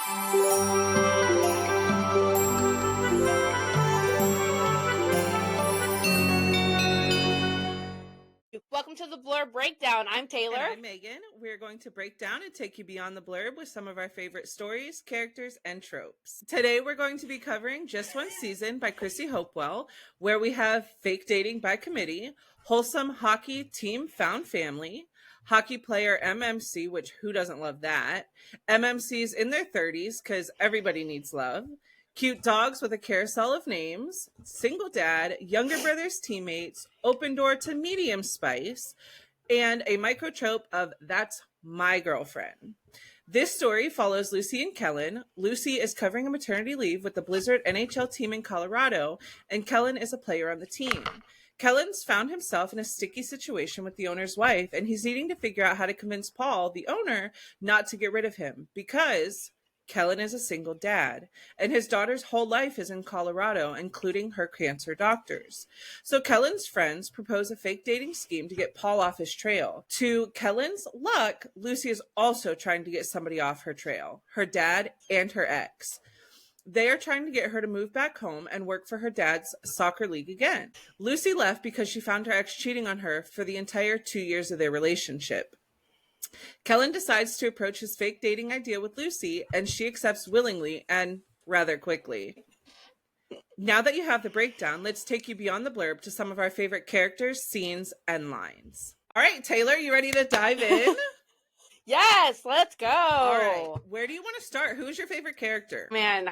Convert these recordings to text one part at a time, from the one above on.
Welcome to the Blurb Breakdown. I'm Taylor. And I'm Megan. We're going to break down and take you beyond the blurb with some of our favorite stories, characters, and tropes. Today we're going to be covering Just One Season by Chrissy Hopewell, where we have Fake Dating by Committee, Wholesome Hockey Team Found Family, Hockey Player MMC, which who doesn't love that, MMCs in their 30s, because everybody needs love, Cute Dogs with a Carousel of Names, Single Dad, Younger Brothers Teammates, Open Door to Medium Spice, and a microtrope of That's My Girlfriend. This story follows Lucy and Kellen. Lucy is covering a maternity leave with the Blizzard NHL team in Colorado, and Kellen is a player on the team. Kellen's found himself in a sticky situation with the owner's wife, and he's needing to figure out how to convince Paul, the owner, not to get rid of him, because Kellen is a single dad, and his daughter's whole life is in Colorado, including her cancer doctors. So Kellen's friends propose a fake dating scheme to get Paul off his trail. To Kellen's luck, Lucy is also trying to get somebody off her trail, her dad and her ex. They are trying to get her to move back home and work for her dad's soccer league again. Lucy left because she found her ex cheating on her for the entire 2 years of their relationship. Kellen decides to approach his fake dating idea with Lucy, and she accepts willingly and rather quickly. Now that you have the breakdown, let's take you beyond the blurb to some of our favorite characters, scenes, and lines. All right, Taylor, you ready to dive in? Yes, let's go. All right, where do you want to start? Who's your favorite character? Man,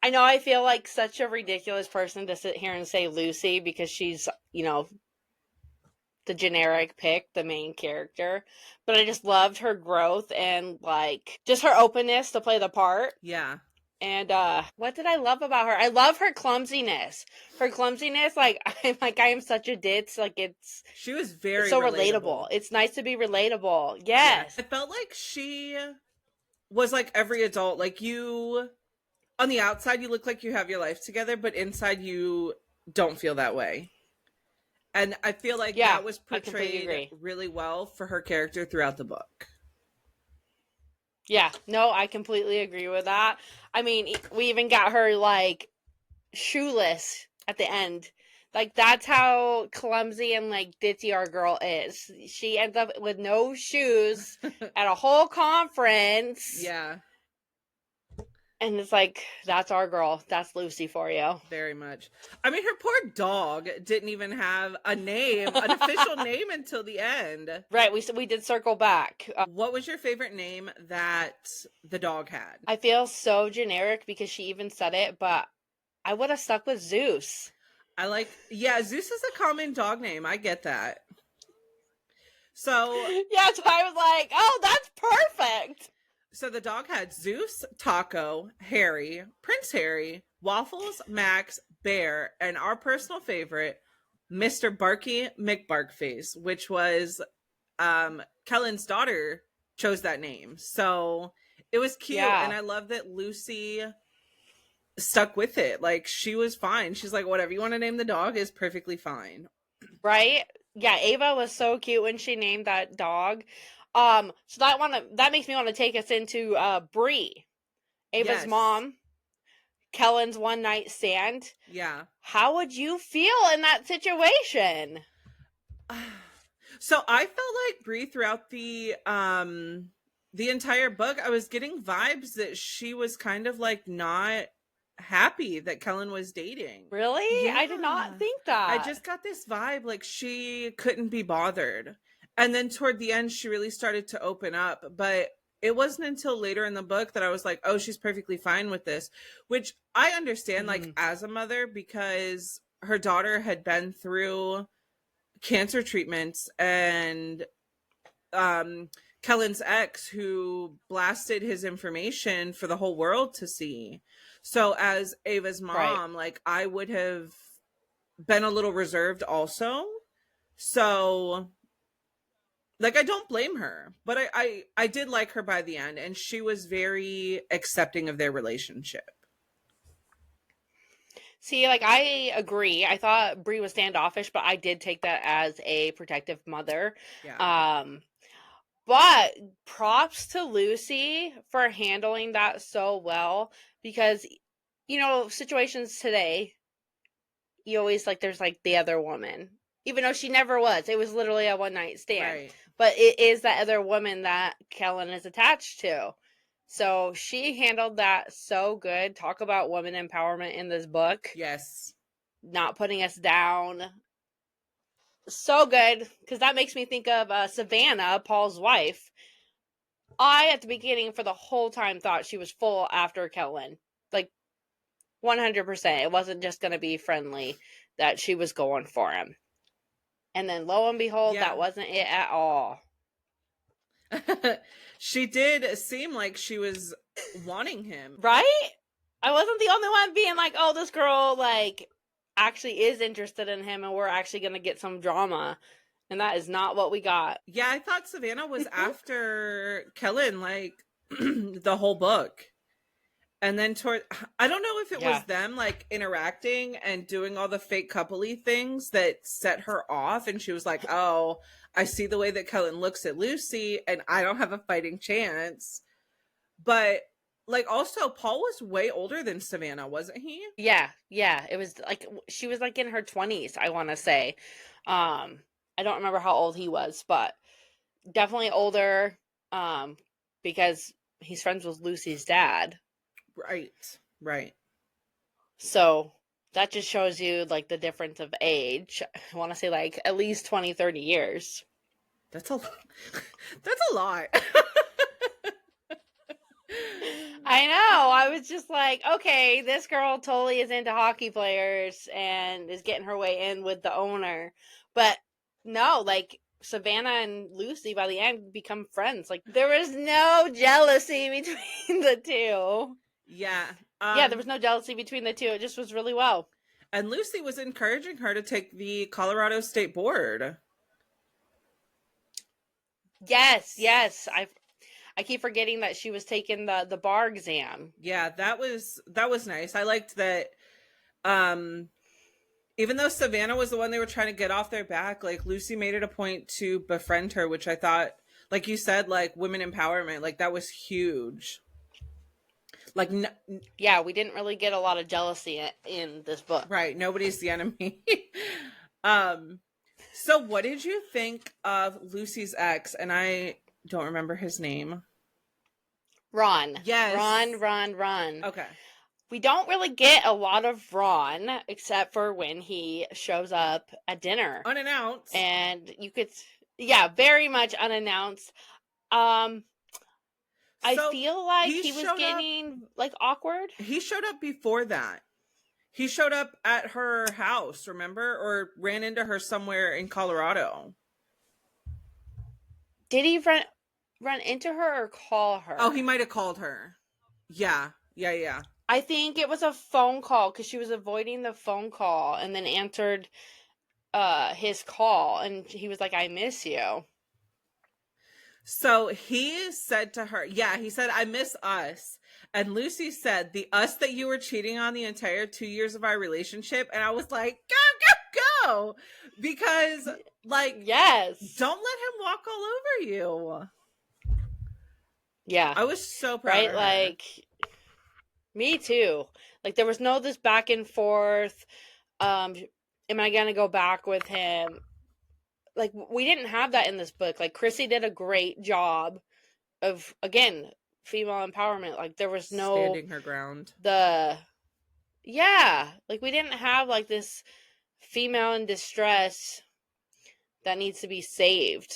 I know I feel like such a ridiculous person to sit here and say Lucy because she's, the generic pick, the main character, but I just loved her growth and just her openness to play the part. Yeah. And what did I love about her? I love her clumsiness. I am such a ditz. She was very so relatable. It's nice to be relatable. Yes. I felt like she was like every adult. Like you, on the outside, you look like you have your life together, but inside you don't feel that way. And I feel like that was portrayed really well for her character throughout the book. Yeah, no, I completely agree with that. I mean, we even got her, shoeless at the end. That's how clumsy and, ditzy our girl is. She ends up with no shoes at a whole conference. Yeah. And it's that's our girl. That's Lucy for you. Very much. I mean, her poor dog didn't even have a name, an official name until the end. Right. We did circle back. What was your favorite name that the dog had? I feel so generic because she even said it, but I would have stuck with Zeus. Zeus is a common dog name. I get that. So. Yeah, so I was like, oh, that's perfect. So the dog had Zeus, Taco, Harry, Prince Harry, Waffles, Max, Bear, and our personal favorite, Mr. Barky McBarkface, which was Kellen's daughter chose that name. So it was cute. Yeah. And I love that Lucy stuck with it. She was fine. She's like, whatever you want to name the dog is perfectly fine. Right? Yeah, Ava was so cute when she named that dog. So that makes me want to take us into Bree, Ava's mom, Kellen's one night stand. Yeah. How would you feel in that situation? So I felt like Bree throughout the entire book, I was getting vibes that she was kind of not happy that Kellen was dating. Really? Yeah. I did not think that. I just got this vibe she couldn't be bothered. And then toward the end, she really started to open up. But it wasn't until later in the book that I was like, oh, she's perfectly fine with this. Which I understand, as a mother, because her daughter had been through cancer treatments. And Kellen's ex, who blasted his information for the whole world to see. So as Ava's mom, I would have been a little reserved also. So... I don't blame her, but I did like her by the end, and she was very accepting of their relationship. See, I agree. I thought Bree was standoffish, but I did take that as a protective mother. Yeah. But props to Lucy for handling that so well, because, you know, situations today, you always like, there's like the other woman, even though she never was. It was literally a one night stand. Right. But it is that other woman that Kellen is attached to. So she handled that so good. Talk about woman empowerment in this book. Yes. Not putting us down. So good, because that makes me think of Savannah, Paul's wife. I, at the beginning, for the whole time, thought she was full after Kellen. Like, 100%. It wasn't just going to be friendly, that she was going for him. And then, lo and behold, Yeah. that wasn't it at all. She did seem like she was wanting him. Right? I wasn't the only one being like, oh, this girl, like, actually is interested in him, and we're actually going to get some drama. And that is not what we got. Yeah, I thought Savannah was after Kellen, like, the whole book. And then I don't know if it was them, like, interacting and doing all the fake couple-y things that set her off. And she was like, oh, I see the way that Kellen looks at Lucy, and I don't have a fighting chance. But, like, also, Paul was way older than Savannah, wasn't he? Yeah. It was, like, she was, like, in her 20s, I want to say. I don't remember how old he was, but definitely older, because he's friends with Lucy's dad. Right. So that just shows you, like, the difference of age. I want to say, like, at least 20, 30 years. That's a lot. I know. I was just like, okay, this girl totally is into hockey players and is getting her way in with the owner. But no, like, Savannah and Lucy by the end become friends. Like, there was no jealousy between the two. Yeah. There was no jealousy between the two. It just was really well. And Lucy was encouraging her to take the Colorado State Board. Yes. I keep forgetting that she was taking the bar exam. Yeah, that was nice. I liked that. Even though Savannah was the one they were trying to get off their back, like, Lucy made it a point to befriend her, which I thought, like you said, like, women empowerment, like, that was huge. Like, yeah, we didn't really get a lot of jealousy in this book. Right, nobody's the enemy. So what did you think of Lucy's ex? And I don't remember his name. Ron. Yes. Ron. Okay. We don't really get a lot of Ron, except for when he shows up at dinner. Unannounced. And you could, very much unannounced. I feel like he was getting, like, awkward. He showed up before that. He showed up at her house, remember? Or ran into her somewhere in Colorado. Did he run into her or call her? Oh, he might have called her. Yeah. I think it was a phone call, because she was avoiding the phone call and then answered his call, and he was like, I miss you. So he said to her, he said, I miss us. And Lucy said, the us that you were cheating on the entire 2 years of our relationship. And I was like, go. Because, like, yes, don't let him walk all over you. Yeah. I was so proud of her. Like, me too. Like, there was no this back and forth. Am I going to go back with him? Like, we didn't have that in this book. Like, Chrissy did a great job of, again, female empowerment. Like, there was no standing her ground. Like, we didn't have, like, this female in distress that needs to be saved.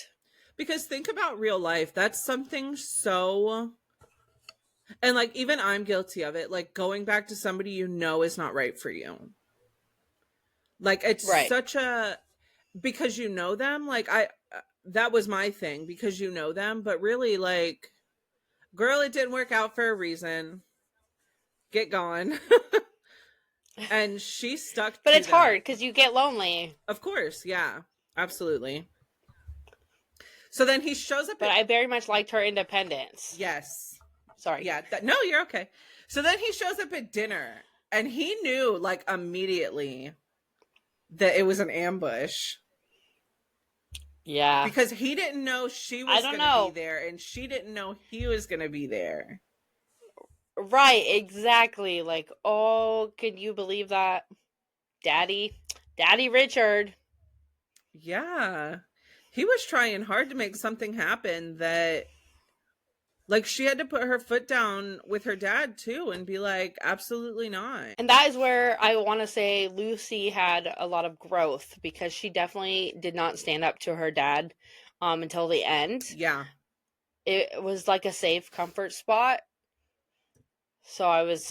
Because think about real life. That's something so, and, like, even I'm guilty of it. Like, going back to somebody you know is not right for you. Like, it's such a, because you know them, like, that was my thing, because you know them, but really, like, girl, it didn't work out for a reason. Get gone. And she stuck but to it's hard, because you get lonely. Of course, yeah. Absolutely. So then he shows up. But I very much liked her independence. Yes. Sorry. Yeah. No, you're okay. So then he shows up at dinner, and he knew, like, immediately that it was an ambush. Yeah. Because he didn't know she I was don't going to be know. there, and she didn't know he was going to be there. Right, exactly. Like, oh, can you believe that? Daddy Richard. Yeah. He was trying hard to make something happen that, like, she had to put her foot down with her dad too and be like, absolutely not. And that is where I want to say Lucy had a lot of growth, because she definitely did not stand up to her dad until the end. Yeah. It was like a safe comfort spot. So I was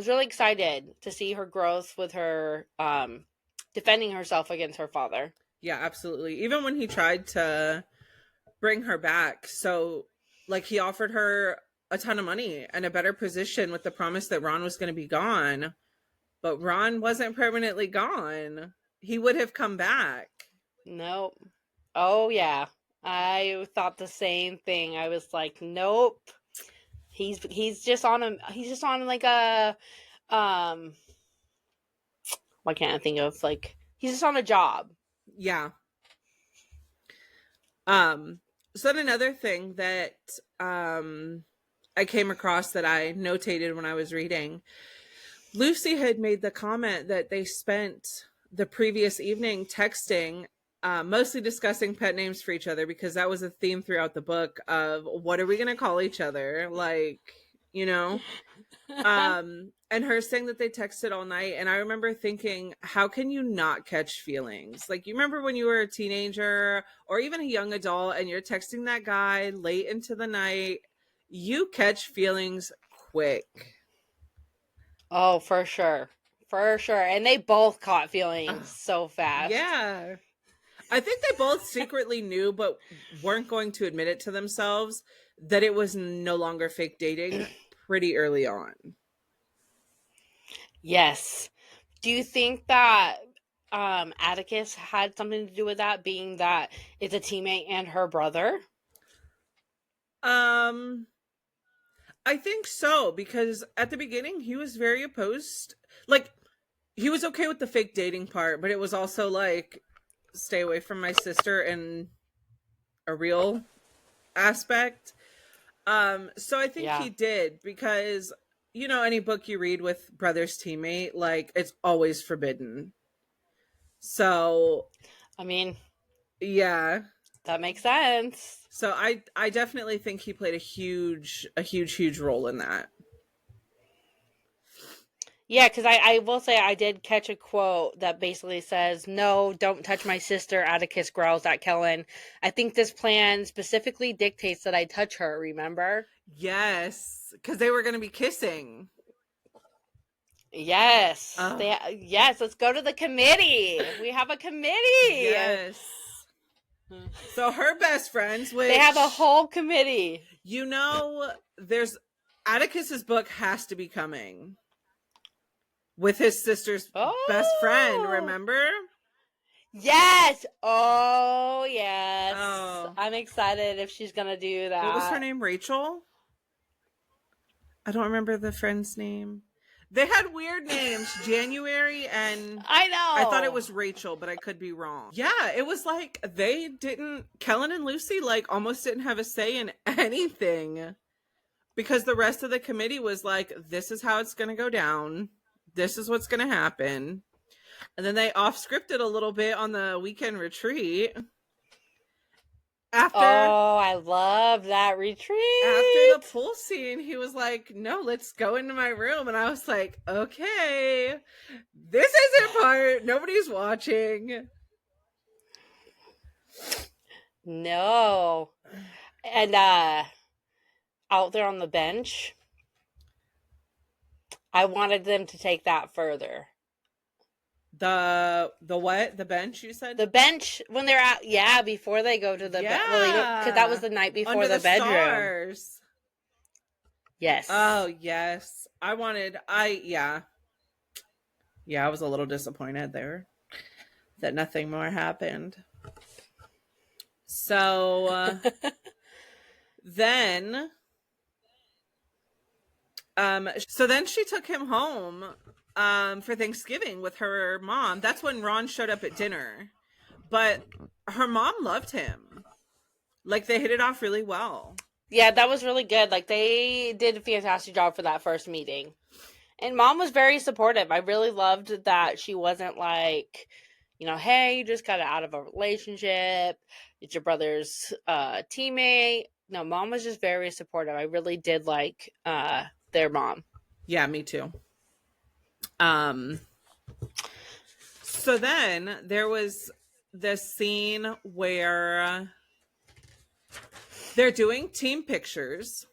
really excited to see her growth with her defending herself against her father. Yeah, absolutely. Even when he tried to bring her back. So, like, he offered her a ton of money and a better position with the promise that Ron was going to be gone. But Ron wasn't permanently gone. He would have come back. Nope. Oh yeah. I thought the same thing. I was like, nope. He's just on like a why can't I think of, like, he's just on a job. Yeah. So then another thing that I came across that I notated when I was reading, Lucy had made the comment that they spent the previous evening texting, mostly discussing pet names for each other, because that was a theme throughout the book of what are we going to call each other? Like, you know, and her saying that they texted all night. And I remember thinking, how can you not catch feelings? Like, you remember when you were a teenager or even a young adult and you're texting that guy late into the night, you catch feelings quick. Oh, for sure. For sure. And they both caught feelings so fast. Yeah. I think they both secretly knew, but weren't going to admit it to themselves, that it was no longer fake dating pretty early on. Yes. Do you think that Atticus had something to do with that, being that it's a teammate and her brother? I think so, because at the beginning he was very opposed. Like, he was okay with the fake dating part, but it was also like, stay away from my sister in a real aspect. So I think he did, because, you know, any book you read with brother's teammate, like, it's always forbidden. So, I mean, yeah, that makes sense. so I definitely think he played a huge role in that. Yeah, because I will say I did catch a quote that basically says, "No, don't touch my sister," Atticus growls at Kellen. "I think this plan specifically dictates that I touch her, remember?" Yes, because they were going to be kissing. Yes. Yes, let's go to the committee. We have a committee. Yes. So her best friends, which they have a whole committee. You know, there's Atticus's book has to be coming with his sister's best friend, remember? Yes. Oh, yes. Oh. I'm excited if she's going to do that. What was her name? Rachel? I don't remember the friend's name. They had weird names, January and... I know. I thought it was Rachel, but I could be wrong. Yeah, it was like Kellen and Lucy, like, almost didn't have a say in anything. Because the rest of the committee was like, this is how it's going to go down. This is what's going to happen. And then they off-scripted a little bit on the weekend retreat. Oh, I love that retreat. After the pool scene, he was like, no, let's go into my room. And I was like, okay, this isn't part. Nobody's watching. No. And out there on the bench, I wanted them to take that further. The what? The bench, you said? The bench when they're out, before they go to the because that was the night before under the bedroom. Stars. Yes. Oh, yes. I was a little disappointed there that nothing more happened. So then she took him home for Thanksgiving with her mom. That's when Ron showed up at dinner. but her mom loved him. Like, they hit it off really well. Yeah, that was really good. Like, they did a fantastic job for that first meeting. And Mom was very supportive. I really loved that she wasn't like, you know, hey, you just got out of a relationship. It's your brother's teammate. No, Mom was just very supportive. I really did like their mom. Yeah, me too. So then there was this scene where they're doing team pictures,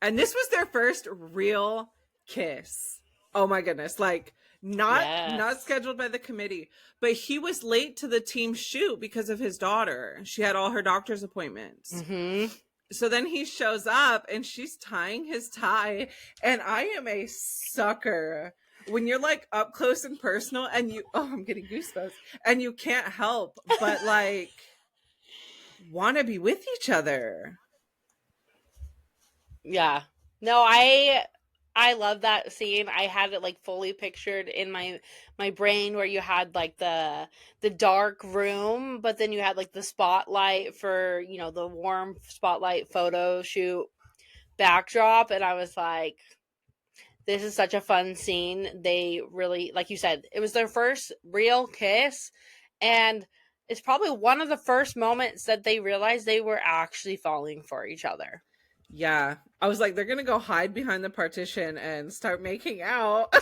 and this was their first real kiss. Oh my goodness. Like, not scheduled by the committee, but he was late to the team shoot because of his daughter. She had all her doctor's appointments. Mm-hmm. So then he shows up and she's tying his tie, and I am a sucker when you're like up close and personal and I'm getting goosebumps, and you can't help but like want to be with each other. Yeah. No, I love that scene. I had it like fully pictured in my brain, where you had like the dark room, but then you had like the spotlight for, you know, the warm spotlight photo shoot backdrop, and I was like, this is such a fun scene. They really, like you said, it was their first real kiss, and it's probably one of the first moments that they realized they were actually falling for each other. Yeah. I was like, they're going to go hide behind the partition and start making out.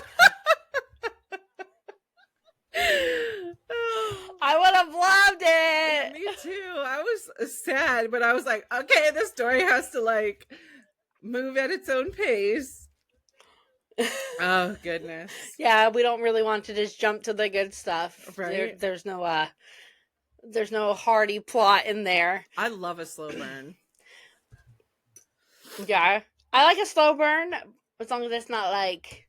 I would have loved it. Yeah, me too. I was sad, but I was like, okay, the story has to like move at its own pace. Oh goodness. Yeah, we don't really want to just jump to the good stuff. Right. There's no hearty plot in there. I love a slow burn. Yeah, I like a slow burn as long as it's not like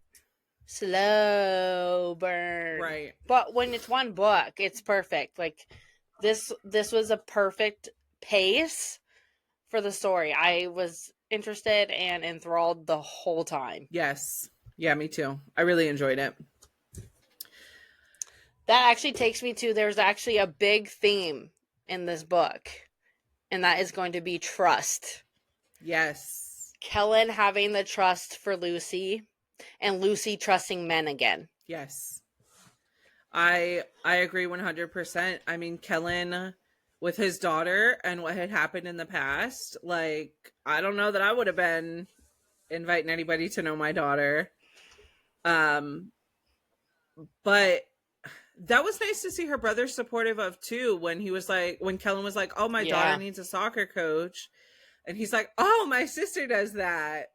slow burn. Right. But when it's one book, it's perfect. Like this was a perfect pace for the story. I was interested and enthralled the whole time. Yes. Yeah, me too. I really enjoyed it. That actually takes me to, there's actually a big theme in this book, and that is going to be trust. Yes. Kellen having the trust for Lucy, and Lucy trusting men again. Yes. I agree 100%. I mean, Kellen with his daughter and what had happened in the past, like, I don't know that I would have been inviting anybody to know my daughter. But that was nice to see her brother supportive of too, when Kellen was like, oh, my daughter needs a soccer coach. And he's like, oh, my sister does that.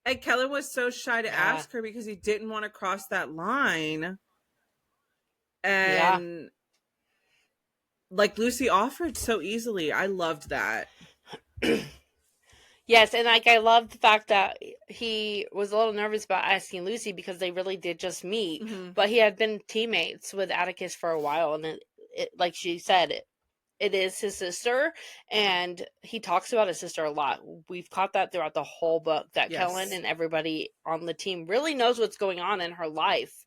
And Kellen was so shy to ask her because he didn't want to cross that line. And like, Lucy offered so easily. I loved that. Yes, and like I love the fact that he was a little nervous about asking Lucy because they really did just meet, but he had been teammates with Atticus for a while, and it like she said, it is his sister, and he talks about his sister a lot. We've caught that throughout the whole book, that Kellen and everybody on the team really knows what's going on in her life,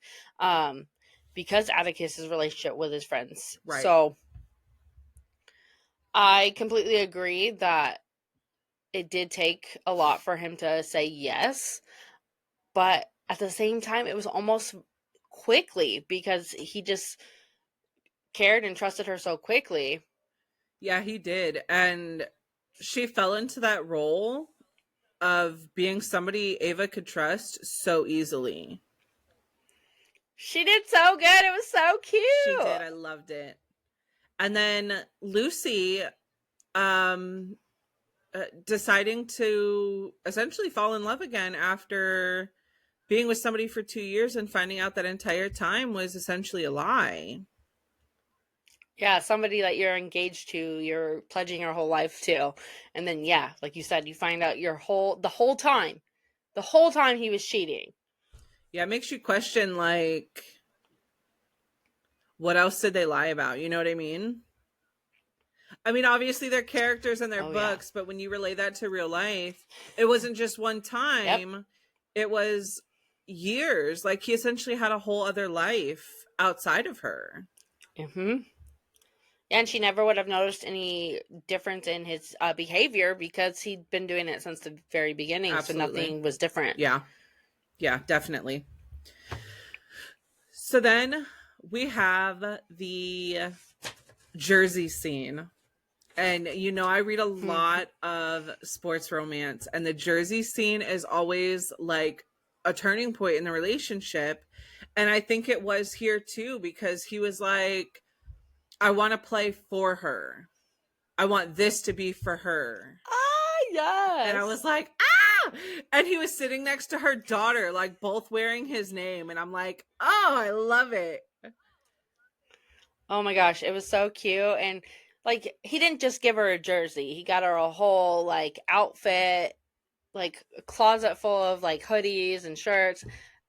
because Atticus's relationship with his friends. Right. So I completely agree that it did take a lot for him to say yes, but at the same time, it was almost quickly because he just cared and trusted her so quickly. Yeah, he did. And she fell into that role of being somebody Ava could trust so easily. She did so good. It was so cute. She did. I loved it. And then Lucy, deciding to essentially fall in love again after being with somebody for 2 years and finding out that entire time was essentially a lie. Yeah, somebody that you're engaged to, you're pledging your whole life to. And then, yeah, like you said, you find out the whole time he was cheating. Yeah, it makes you question, like, what else did they lie about? You know what I mean? I mean, obviously they're characters in their books, but when you relay that to real life, it wasn't just one time. It was years. Like, he essentially had a whole other life outside of her. Mm-hmm. And she never would have noticed any difference in his behavior because he'd been doing it since the very beginning. So Absolutely. nothing was different. Yeah. Yeah, definitely. So then we have the Jersey scene. And I read a lot of sports romance, and the Jersey scene is always like a turning point in the relationship. And I think it was here too, because he was like, I want to play for her. I want this to be for her. Ah, yes. And I was like, ah! And he was sitting next to her daughter, like both wearing his name. And I'm like, oh, I love it. Oh my gosh, it was so cute. And like, he didn't just give her a jersey, he got her a whole like outfit, like a closet full of like hoodies and shirts.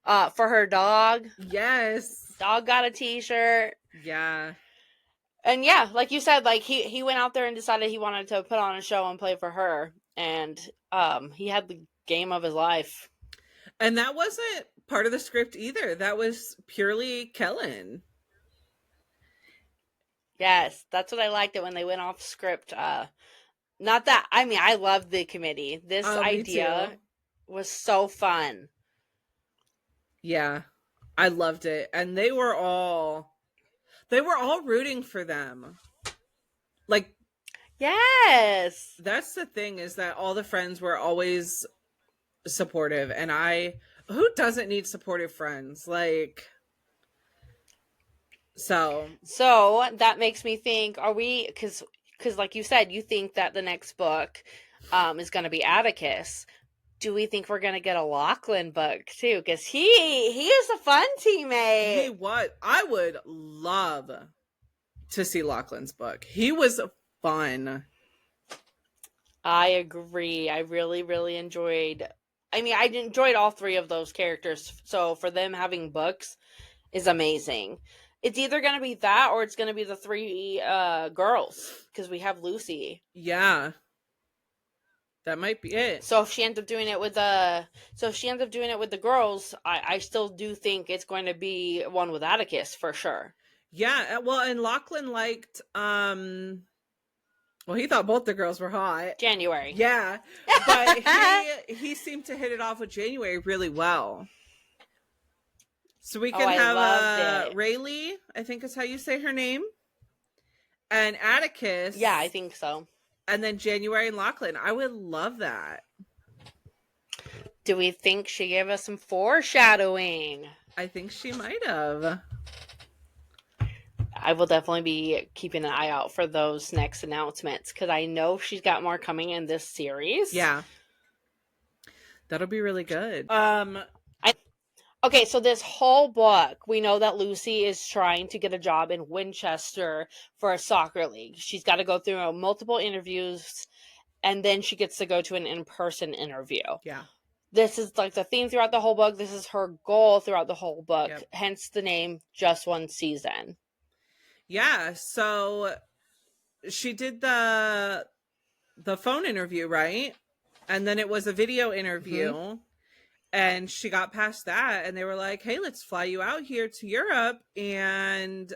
For her dog. Yes. Dog got a t-shirt. Yeah. And yeah, like you said, like he went out there and decided he wanted to put on a show and play for her. And he had the game of his life. And that wasn't part of the script either. That was purely Kellen. Yes, that's what I liked, it when they went off script. Not that, I mean, I loved the committee. This idea was so fun. Yeah, I loved it. And they were all rooting for them. Like, yes, that's the thing, is that all the friends were always supportive. And who doesn't need supportive friends? Like, so that makes me think, are we, because like you said, you think that the next book is going to be Atticus. Do we think we're going to get a Lachlan book too? Because he is a fun teammate. He was. I would love to see Lachlan's book. He was fun. I agree. I really, really enjoyed. I mean, I enjoyed all three of those characters. So for them having books is amazing. It's either going to be that or it's going to be the three girls, because we have Lucy. Yeah. That might be it. So if she ends up doing it with the girls, I still do think it's going to be one with Atticus for sure. Yeah, well, and Lachlan liked well, he thought both the girls were hot. January. Yeah. But he seemed to hit it off with January really well. So we can have Rayleigh, I think is how you say her name. And Atticus. Yeah, I think so. And then January and Lachlan. I would love that. Do we think she gave us some foreshadowing? I think she might have. I will definitely be keeping an eye out for those next announcements, because I know she's got more coming in this series. Yeah. That'll be really good. Okay, so this whole book, we know that Lucy is trying to get a job in Winchester for a soccer league. She's got to go through multiple interviews, and then she gets to go to an in-person interview. Yeah. This is like the theme throughout the whole book. This is her goal throughout the whole book. Yep. Hence the name Just One Season. Yeah, so she did the phone interview, right? And then it was a video interview. Mm-hmm. And she got past that, and they were like, hey, let's fly you out here to Europe and,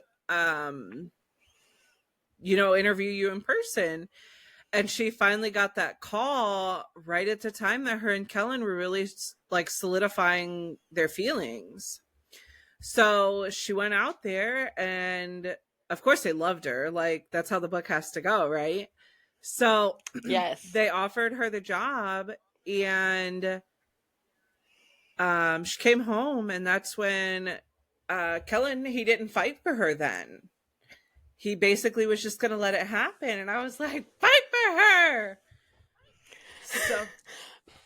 interview you in person. And she finally got that call right at the time that her and Kellen were really like solidifying their feelings. So she went out there, and of course they loved her. Like, that's how the book has to go, right? So yes, they offered her the job, and she came home, and that's when Kellen, he didn't fight for her then. He basically was just going to let it happen. And I was like, fight for her. So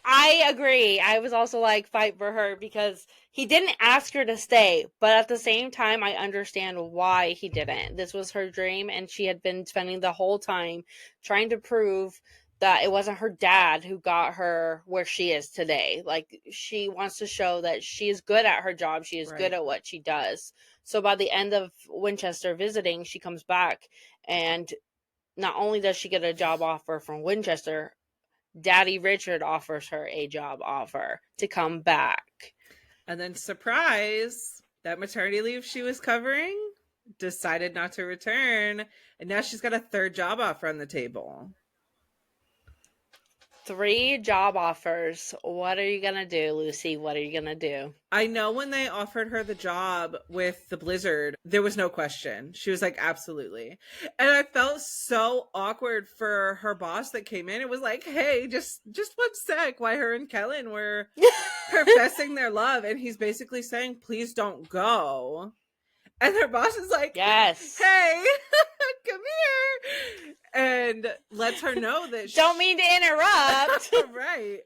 I agree. I was also like, fight for her, because he didn't ask her to stay. But at the same time, I understand why he didn't. This was her dream, and she had been spending the whole time trying to prove that it wasn't her dad who got her where she is today. Like, she wants to show that she is good at her job. She is good at what she does. So by the end of Winchester visiting, she comes back, and not only does she get a job offer from Winchester, Daddy Richard offers her a job offer to come back. And then, surprise, that maternity leave she was covering decided not to return, and now she's got a third job offer on the table. 3 job offers. What are you gonna do, Lucy? What are you gonna do? I know when they offered her the job with the Blizzard, there was no question. She was like, absolutely. And I felt so awkward for her boss that came in. It was like, hey, just 1 sec, why her and Kellen were professing their love. And he's basically saying, please don't go. And their boss is like, Yes. hey, come here. And lets her know that Don't mean to interrupt. Right.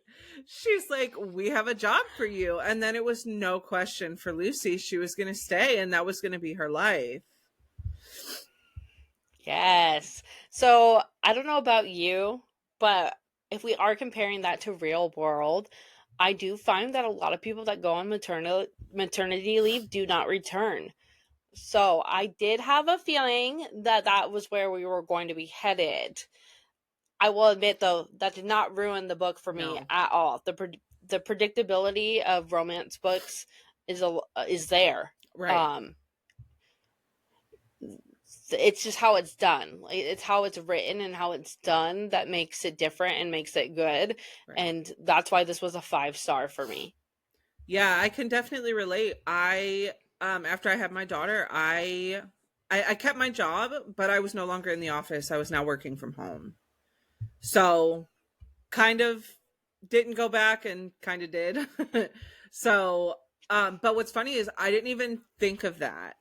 She's like, we have a job for you. And then it was no question for Lucy. She was going to stay, and that was going to be her life. Yes. So I don't know about you, but if we are comparing that to real world, I do find that a lot of people that go on maternity leave do not return. So I did have a feeling that that was where we were going to be headed. I will admit, though, that did not ruin the book for me at all. The predictability of romance books is there. Right. It's just how it's done. It's how it's written and how it's done that makes it different and makes it good. Right. And that's why this was a 5-star for me. Yeah, I can definitely relate. After I had my daughter, I kept my job, but I was no longer in the office. I was now working from home. So kind of didn't go back and kind of did. So, but what's funny is I didn't even think of that.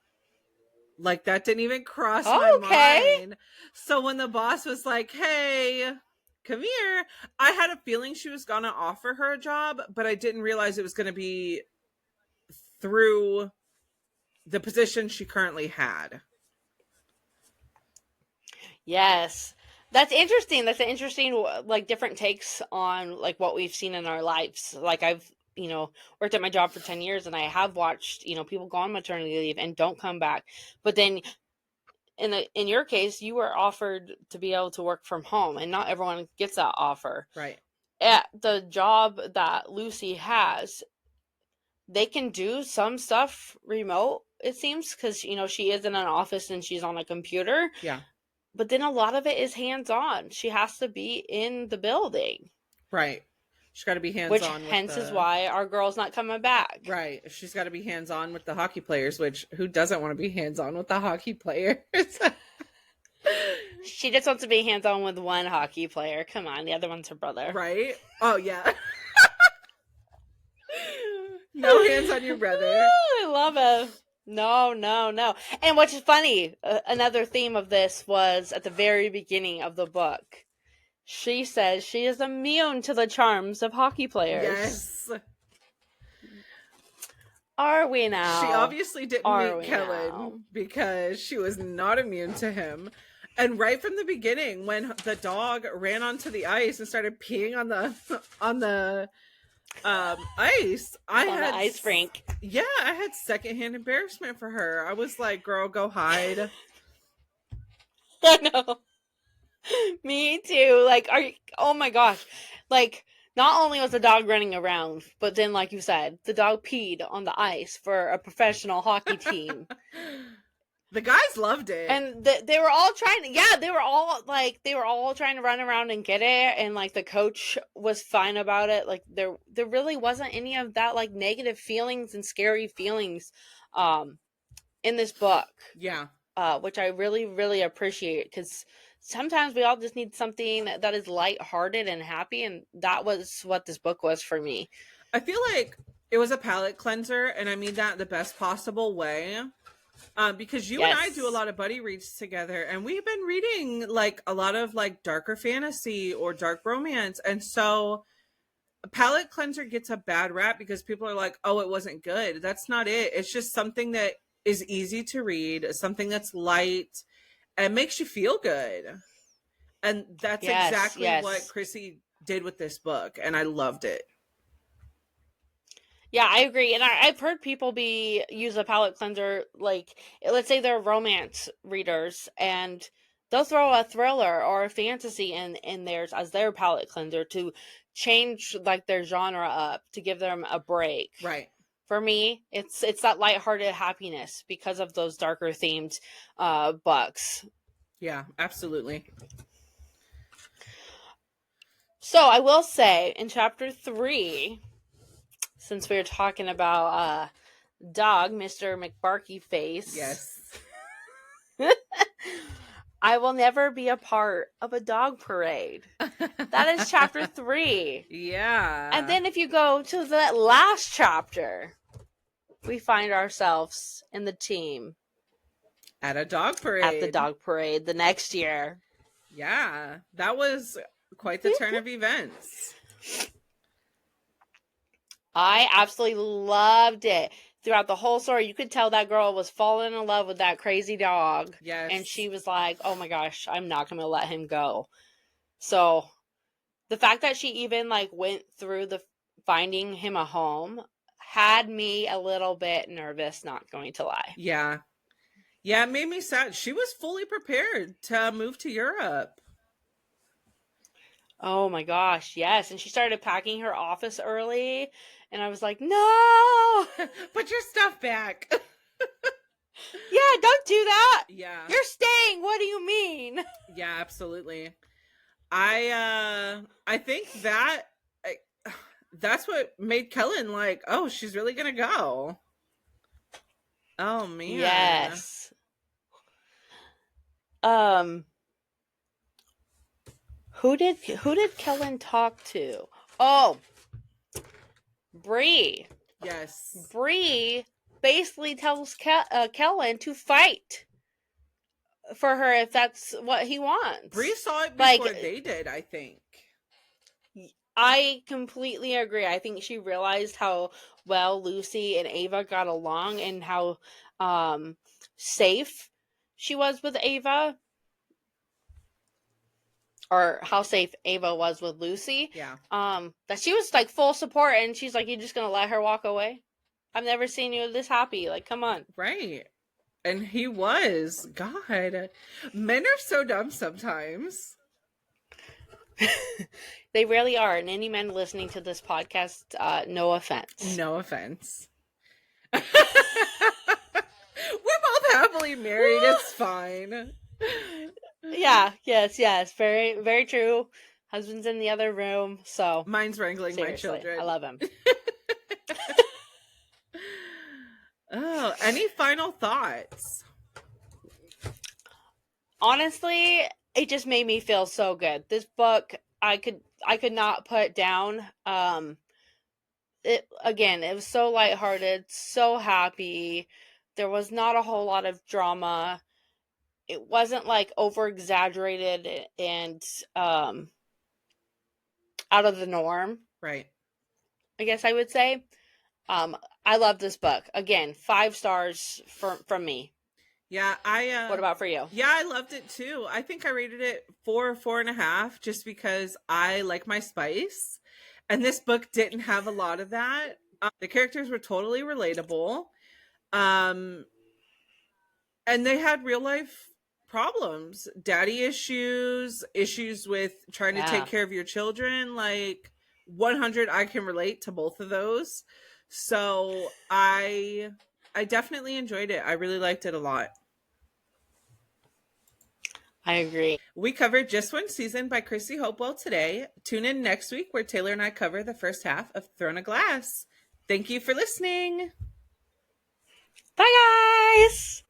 Like, that didn't even cross my mind. So when the boss was like, hey, come here, I had a feeling she was going to offer her a job, but I didn't realize it was going to be through the position she currently had. Yes. That's interesting. That's an interesting, like, different takes on, like, what we've seen in our lives. Like, I've, worked at my job for 10 years, and I have watched, people go on maternity leave and don't come back. But then in your case, you were offered to be able to work from home, and not everyone gets that offer. Right. At the job that Lucy has, they can do some stuff remote, it seems, because, she is in an office and she's on a computer. Yeah. But then a lot of it is hands-on. She has to be in the building. Right. She's got to be hands-on. Which hence is why our girl's not coming back. Right. She's got to be hands-on with the hockey players, which who doesn't want to be hands-on with the hockey players? She just wants to be hands-on with one hockey player. Come on, the other one's her brother. Right? Oh, yeah. No hands on your brother. I love it. No. And what's funny, another theme of this was at the very beginning of the book. She says she is immune to the charms of hockey players. Yes. Are we now? She obviously didn't meet Kellen because she was not immune to him. And right from the beginning, when the dog ran onto the ice and started peeing on the ice, I had the ice rink. Yeah, I had secondhand embarrassment for her. I was like, girl, go hide. I know. Me too. Like, oh my gosh. Like, not only was the dog running around, but then, like you said, the dog peed on the ice for a professional hockey team. The guys loved it. And they were all trying to, they were all trying to run around and get it. And, like, the coach was fine about it. Like, there really wasn't any of that, like, negative feelings and scary feelings in this book. Yeah. Which I really, really appreciate, because sometimes we all just need something that is lighthearted and happy, and that was what this book was for me. I feel like it was a palate cleanser, and I mean that in the best possible way. Because you and I do a lot of buddy reads together, and we've been reading like a lot of like darker fantasy or dark romance, and so a palate cleanser gets a bad rap because people are like, oh, it wasn't good. That's not it. It's just something that is easy to read, something that's light and makes you feel good. And that's exactly what Chrissy did with this book, and I loved it. Yeah, I agree. And I've heard people use a palate cleanser, like, let's say they're romance readers, and they'll throw a thriller or a fantasy in theirs as their palate cleanser to change, like, their genre up, to give them a break. Right. For me, it's that lighthearted happiness because of those darker themed books. Yeah, absolutely. So I will say in chapter 3, since we were talking about dog, Mr. McBarky Face. Yes. I will never be a part of a dog parade. That is chapter 3. Yeah. And then if you go to the last chapter, we find ourselves in the team at a dog parade. At the dog parade the next year. Yeah, that was quite the turn of events. I absolutely loved it. Throughout the whole story, you could tell that girl was falling in love with that crazy dog. Yes. And she was like, oh my gosh, I'm not going to let him go. So the fact that she even like went through the finding him a home had me a little bit nervous, not going to lie. Yeah. Yeah, it made me sad. She was fully prepared to move to Europe. Oh my gosh, yes. And she started packing her office early. And I was like, no! Put your stuff back. Yeah, don't do that. Yeah. You're staying. What do you mean? Yeah, absolutely. I think that's what made Kellen like, oh, she's really gonna go. Oh man. Yes. Who did Kellen talk to? Oh, Bree. Yes. Bree basically tells Kellen to fight for her if that's what he wants. Bree saw it before they did, I think. I completely agree. I think she realized how well Lucy and Ava got along and how safe she was with Ava. Or how safe Ava was with Lucy. Yeah. That she was like full support, and she's like, you're just gonna let her walk away? I've never seen you this happy. Like, come on. Right. And he was. God. Men are so dumb sometimes. They really are. And any men listening to this podcast, no offense. No offense. We're both happily married. It's fine. Yeah, yes. Very, very true. Husband's in the other room, so. Mine's wrangling seriously, my children. I love him. Oh, any final thoughts? Honestly, it just made me feel so good. This book, I could not put down. It was so lighthearted, so happy. There was not a whole lot of drama. It wasn't like over exaggerated and out of the norm. Right. I guess I would say. I love this book. Again, 5 stars from me. Yeah, what about for you? Yeah, I loved it too. I think I rated it 4.5, just because I like my spice, and this book didn't have a lot of that. The characters were totally relatable, and they had real life problems, daddy issues with trying to take care of your children. Like 100, I can relate to both of those. So I definitely enjoyed it. I really liked it a lot. I agree. We covered Just One Season by Chrissy Hopewell today. Tune in next week where Taylor and I cover the first half of Throne of Glass. Thank you for listening. Bye, guys!